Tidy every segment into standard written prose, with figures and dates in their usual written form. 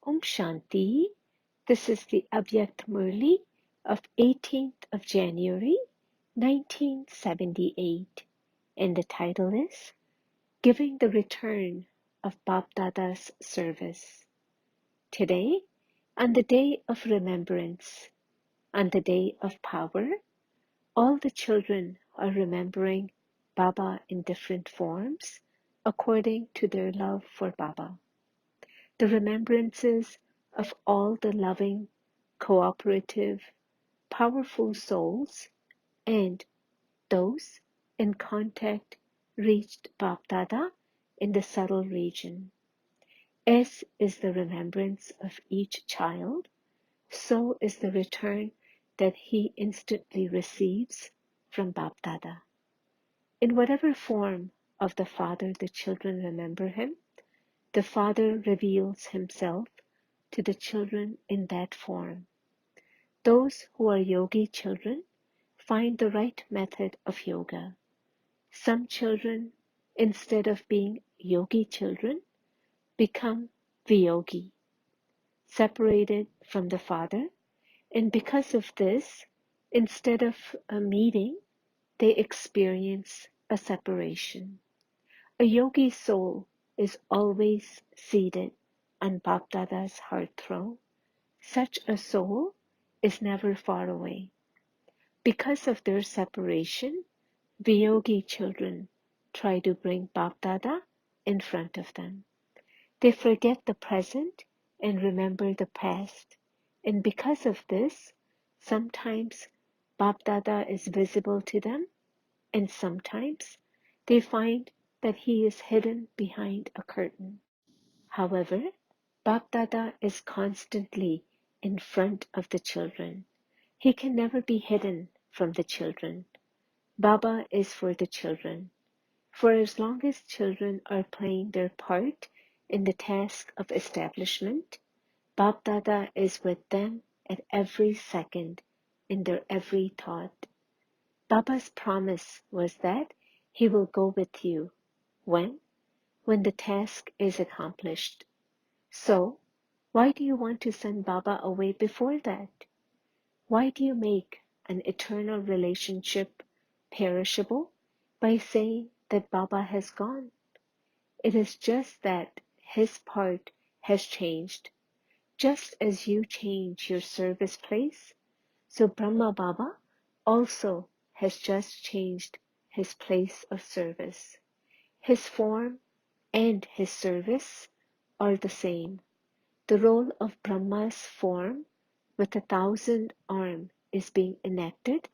Om Shanti. This is the Avyakt Murli of 18th of January, 1978. And the title is Giving the Return of BapDada's Service. Today, on the day of remembrance, on the day of power, all the children are remembering Baba in different forms according to their love for Baba. The remembrances of all the loving, cooperative, powerful souls and those in contact reached BapDada in the subtle region. As is the remembrance of each child, so is the return that he instantly receives from BapDada. In whatever form of the Father the children remember him, the Father reveals himself to the children in that form. Those who are yogi children find the right method of yoga. Some children, instead of being yogi children, become viyogi, separated from the Father, and because of this, instead of a meeting, they experience a separation. A yogi soul is always seated on BapDada's heart throne. Such a soul is never far away. Because of their separation, viyogi children try to bring BapDada in front of them. They forget the present and remember the past, and because of this, sometimes BapDada is visible to them, and sometimes they find that he is hidden behind a curtain. However, BapDada is constantly in front of the children. He can never be hidden from the children. Baba is for the children. For as long as children are playing their part in the task of establishment, BapDada is with them at every second, in their every thought. Baba's promise was that he will go with you. When? When the task is accomplished. So, why do you want to send Baba away before that? Why do you make an eternal relationship perishable by saying that Baba has gone? It is just that his part has changed. Just as you change your service place, so Brahma Baba also has just changed his place of service. His form and his service are the same. The role of Brahma's form with 1,000 arms is being enacted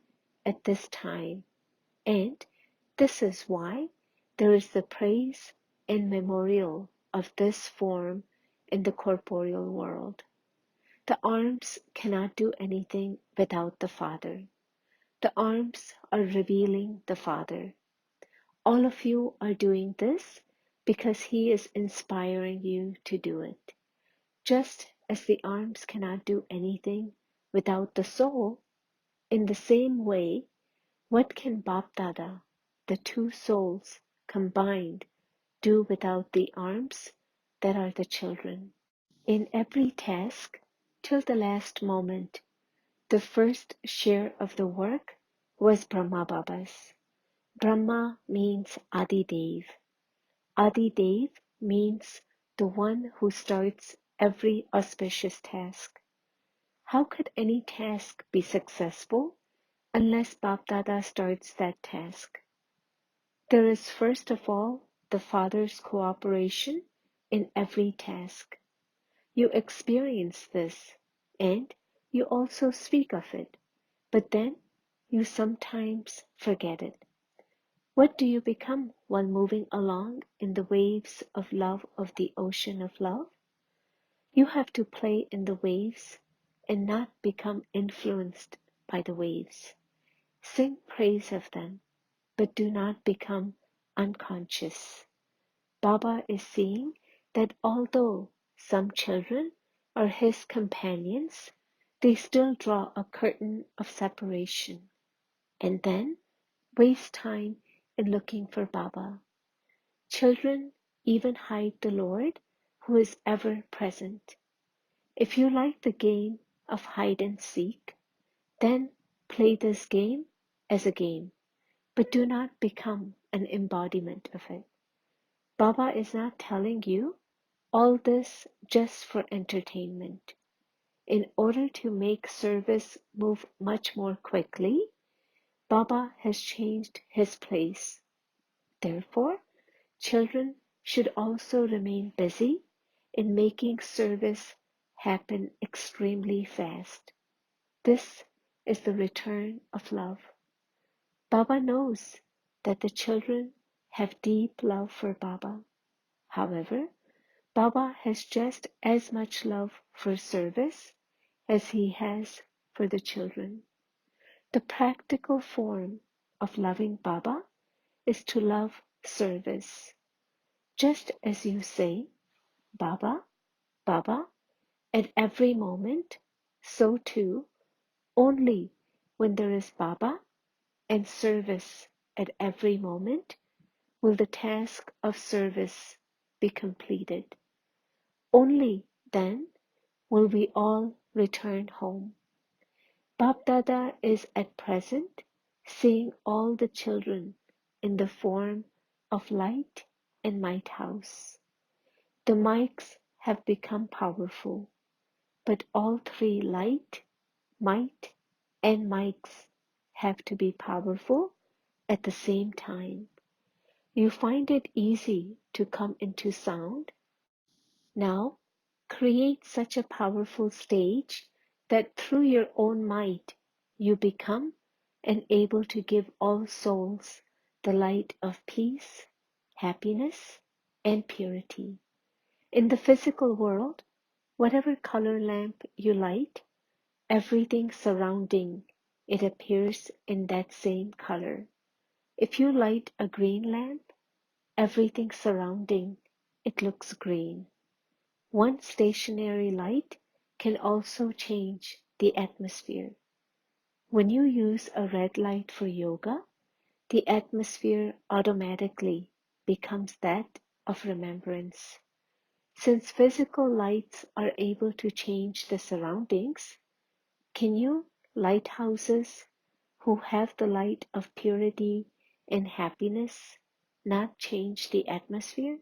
at this time, and this is why there is the praise and memorial of this form in the corporeal world. The arms cannot do anything without the Father. The arms are revealing the Father. All of you are doing this because He is inspiring you to do it. Just as the arms cannot do anything without the soul, in the same way, what can BapDada, the two souls combined, do without the arms that are the children? In every task, till the last moment, the first share of the work was Brahma Baba's. Brahma means Adi Dev. Adi Dev means the one who starts every auspicious task. How could any task be successful unless BapDada starts that task? There is first of all the Father's cooperation in every task. You experience this, and you also speak of it, but then you sometimes forget it. What do you become while moving along in the waves of love of the ocean of love? You have to play in the waves and not become influenced by the waves. Sing praise of them, but do not become unconscious. Baba is seeing that although some children are his companions, they still draw a curtain of separation and then waste time in looking for Baba. Children even hide the Lord who is ever present. If you like the game of hide and seek, then play this game as a game, but do not become an embodiment of it. Baba is not telling you all this just for entertainment. In order to make service move much more quickly, Baba has changed his place. Therefore, children should also remain busy in making service happen extremely fast. This is the return of love. Baba knows that the children have deep love for Baba. However, Baba has just as much love for service as he has for the children. The practical form of loving Baba is to love service. Just as you say, Baba, Baba, at every moment, so too, only when there is Baba and service at every moment will the task of service be completed. Only then will we all return home. BapDada is at present seeing all the children in the form of light and might house. The mics have become powerful, but all three light, might, and mics have to be powerful at the same time. You find it easy to come into sound. Now, create such a powerful stage that through your own might you become and able to give all souls the light of peace, happiness, and purity. In the physical world, whatever color lamp you light, everything surrounding it appears in that same color. If you light a green lamp, everything surrounding it looks green. One stationary light can also change the atmosphere. When you use a red light for yoga, the atmosphere automatically becomes that of remembrance. Since physical lights are able to change the surroundings, can you, lighthouses who have the light of purity and happiness, not change the atmosphere?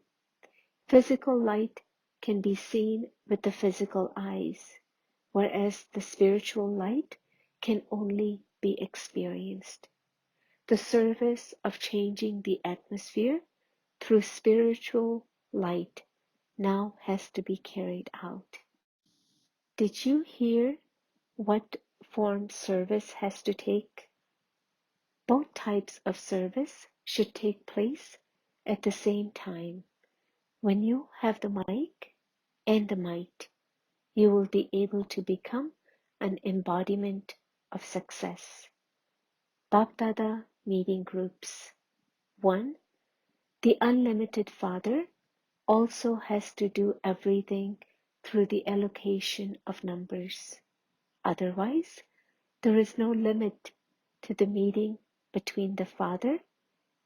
Physical light can be seen with the physical eyes, whereas the spiritual light can only be experienced. The service of changing the atmosphere through spiritual light now has to be carried out. Did you hear what form service has to take? Both types of service should take place at the same time. When you have the mic and the might, you will be able to become an embodiment of success. BapDada meeting groups. 1. The Unlimited Father also has to do everything through the allocation of numbers. Otherwise, there is no limit to the meeting between the Father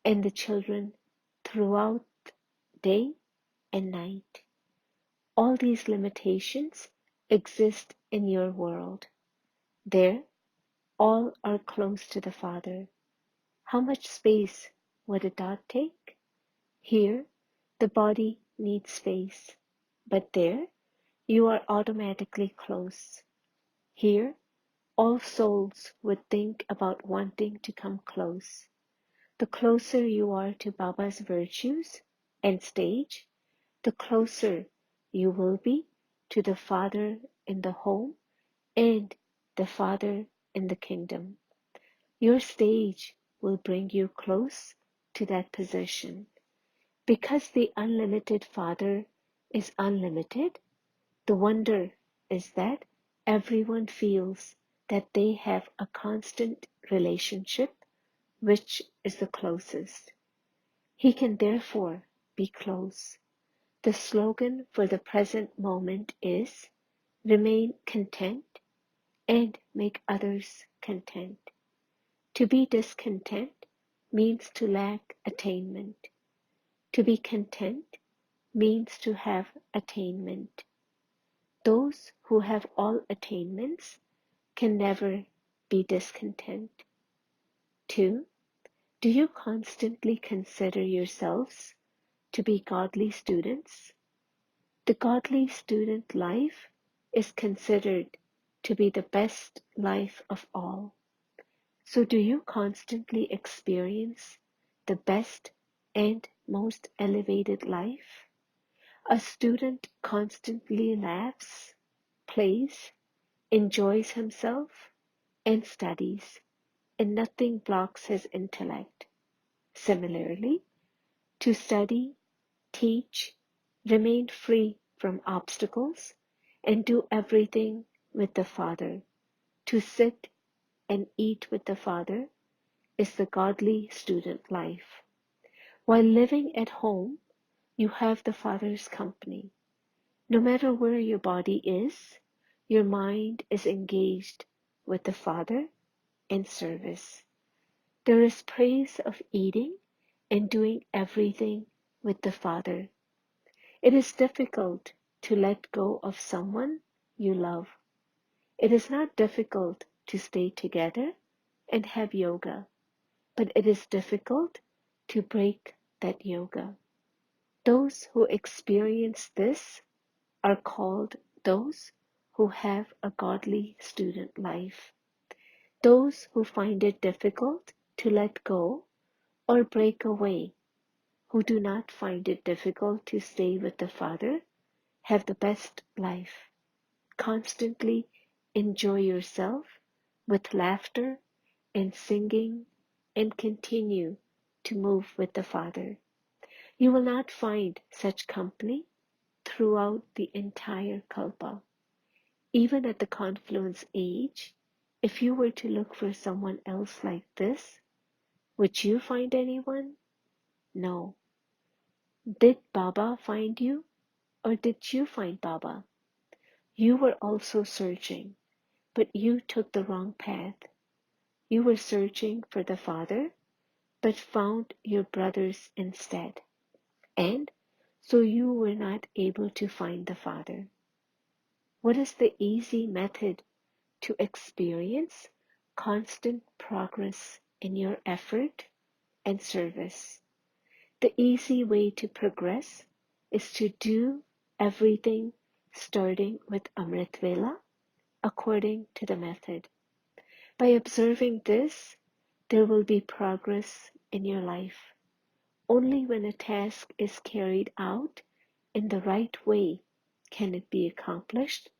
and the children throughout day and night. All these limitations exist in your world. There, all are close to the Father. How much space would a dot take? Here, the body needs space, but there, you are automatically close. Here, all souls would think about wanting to come close. The closer you are to Baba's virtues and stage, the closer you will be to the Father in the home and the Father in the kingdom. Your stage will bring you close to that position. Because the unlimited Father is unlimited, the wonder is that everyone feels that they have a constant relationship, which is the closest. He can therefore be close. The slogan for the present moment is remain content and make others content. To be discontent means to lack attainment. To be content means to have attainment. Those who have all attainments can never be discontent. 2. Do you constantly consider yourselves to be godly students? The godly student life is considered to be the best life of all. So do you constantly experience the best and most elevated life? A student constantly laughs, plays, enjoys himself, and studies, and nothing blocks his intellect. Similarly, to study, teach, remain free from obstacles, and do everything with the Father. To sit and eat with the Father is the godly student life. While living at home, you have the Father's company. No matter where your body is, your mind is engaged with the Father and service. There is praise of eating and doing everything with the Father. It is difficult to let go of someone you love. It is not difficult to stay together and have yoga, but it is difficult to break that yoga. Those who experience this are called those who have a godly student life. Those who find it difficult to let go or break away, who do not find it difficult to stay with the Father, have the best life. Constantly enjoy yourself with laughter and singing and continue to move with the Father. You will not find such company throughout the entire Kalpa. Even at the confluence age, if you were to look for someone else like this, would you find anyone? No. Did Baba find you, or did you find Baba? You were also searching, but you took the wrong path. You were searching for the Father, but found your brothers instead. And so you were not able to find the Father. What is the easy method to experience constant progress in your effort and service? The easy way to progress is to do everything starting with Amrit Vela according to the method. By observing this, there will be progress in your life. Only when a task is carried out in the right way can it be accomplished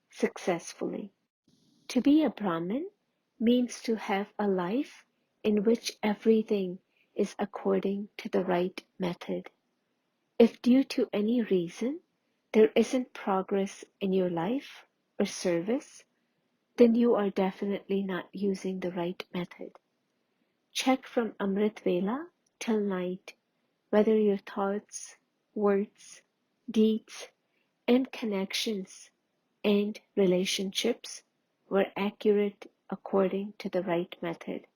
successfully. To be a Brahmin means to have a life in which everything is according to the right method. If due to any reason there isn't progress in your life or service, then you are definitely not using the right method. Check from Amrit Vela till night whether your thoughts, words, deeds, and connections and relationships were accurate according to the right method.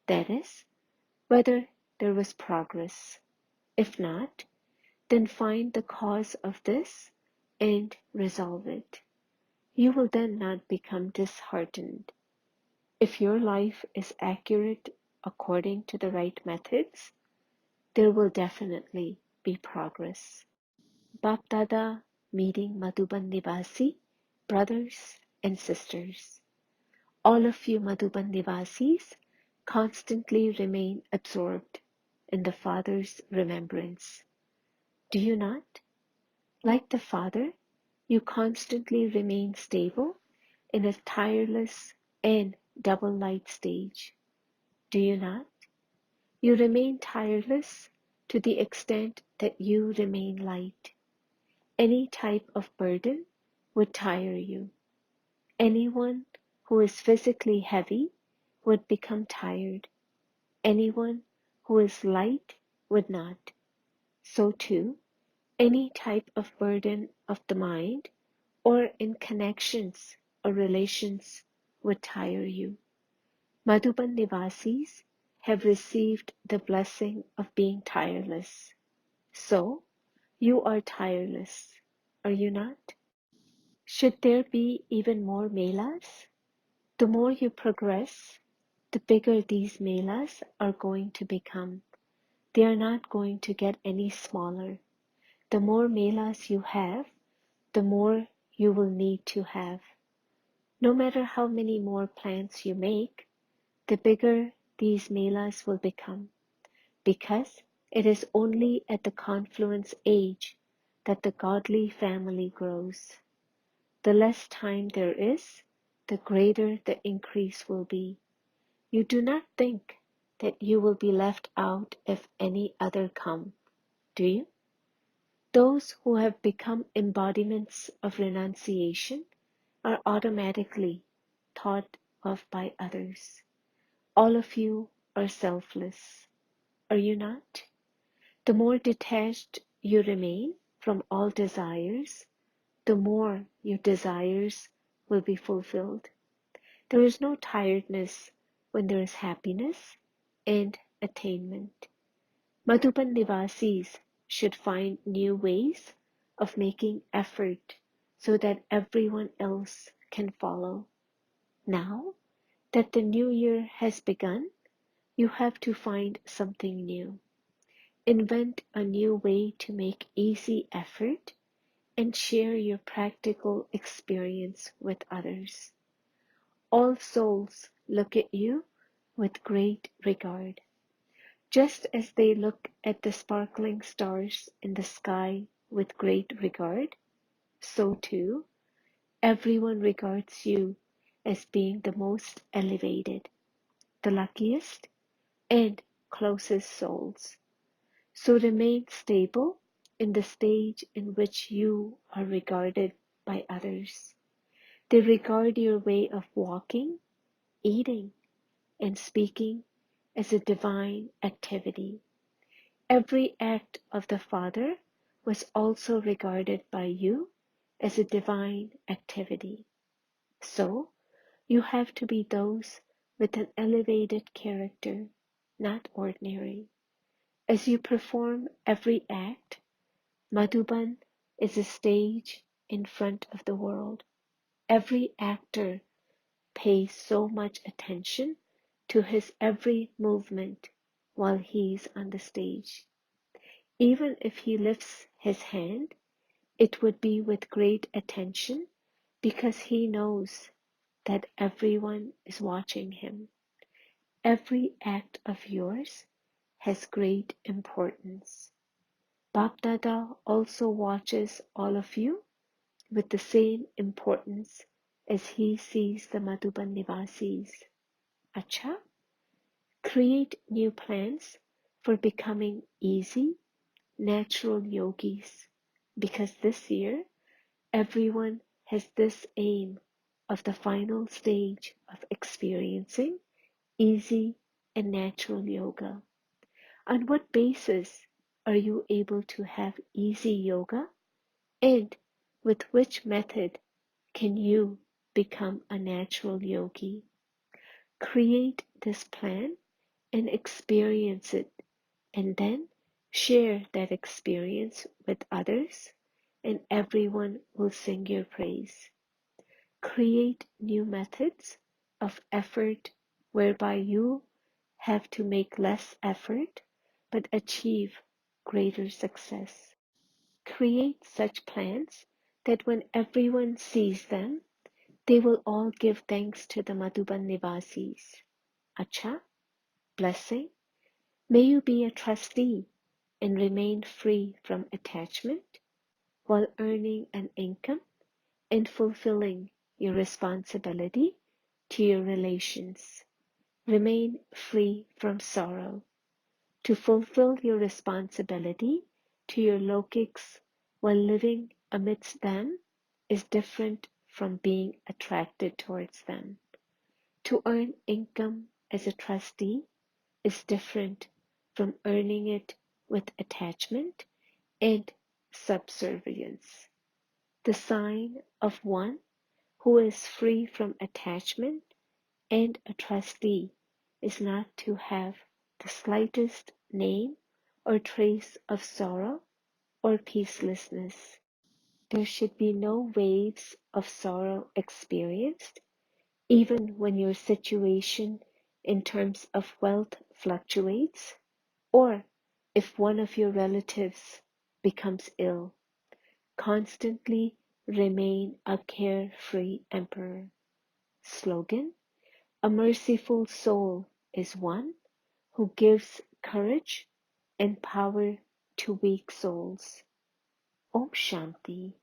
That is, whether there was progress. If not, then find the cause of this and resolve it. You will then not become disheartened. If your life is accurate according to the right methods, there will definitely be progress. BapDada meeting Madhuban Nivasi, brothers and sisters. All of you Madhuban Nivasis constantly remain absorbed in the Father's remembrance. Do you not? Like the Father, you constantly remain stable in a tireless and double light stage. Do you not? You remain tireless to the extent that you remain light. Any type of burden would tire you. Anyone who is physically heavy would become tired. Anyone who is light would not. So too, any type of burden of the mind or in connections or relations would tire you. Madhuban Nivasis have received the blessing of being tireless. So, you are tireless, are you not? Should there be even more melas? The more you progress, the bigger these melas are going to become. They are not going to get any smaller. The more melas you have, the more you will need to have. No matter how many more plants you make, the bigger these melas will become, because it is only at the confluence age that the godly family grows. The less time there is, the greater the increase will be. You do not think that you will be left out if any other come, do you? Those who have become embodiments of renunciation are automatically thought of by others. All of you are selfless, are you not? The more detached you remain from all desires, the more your desires will be fulfilled. There is no tiredness when there is happiness and attainment. Madhuban Nivasis should find new ways of making effort so that everyone else can follow. Now that the new year has begun, you have to find something new. Invent a new way to make easy effort and share your practical experience with others. All souls look at you with great regard. Just as they look at the sparkling stars in the sky with great regard, so too, everyone regards you as being the most elevated, the luckiest, and closest souls. So remain stable in the stage in which you are regarded by others. They regard your way of walking, eating, and speaking as a divine activity. Every act of the Father was also regarded by you as a divine activity. So, you have to be those with an elevated character, not ordinary. As you perform every act, Madhuban is a stage in front of the world. Every actor pays so much attention to his every movement while he's on the stage. Even if he lifts his hand, it would be with great attention because he knows that everyone is watching him. Every act of yours has great importance. BapDada also watches all of you with the same importance as he sees the Madhuban Nivasis. Acha, create new plans for becoming easy, natural yogis, because this year everyone has this aim of the final stage of experiencing easy and natural yoga. On what basis are you able to have easy yoga? And with which method can you become a natural yogi? Create this plan and experience it, and then share that experience with others, and everyone will sing your praise. Create new methods of effort whereby you have to make less effort but achieve greater success. Create such plans that when everyone sees them, they will all give thanks to the Madhuban Nivasis. Acha, blessing. May you be a trustee and remain free from attachment while earning an income and fulfilling your responsibility to your relations. Remain free from sorrow. To fulfill your responsibility to your lokiks while living amidst them is different from being attracted towards them. To earn income as a trustee is different from earning it with attachment and subservience. The sign of one who is free from attachment and a trustee is not to have the slightest name or trace of sorrow or peacelessness. There should be no waves of sorrow experienced, even when your situation in terms of wealth fluctuates, or if one of your relatives becomes ill. Constantly remain a carefree emperor. Slogan: a merciful soul is one who gives courage and power to weak souls. Om Shanti.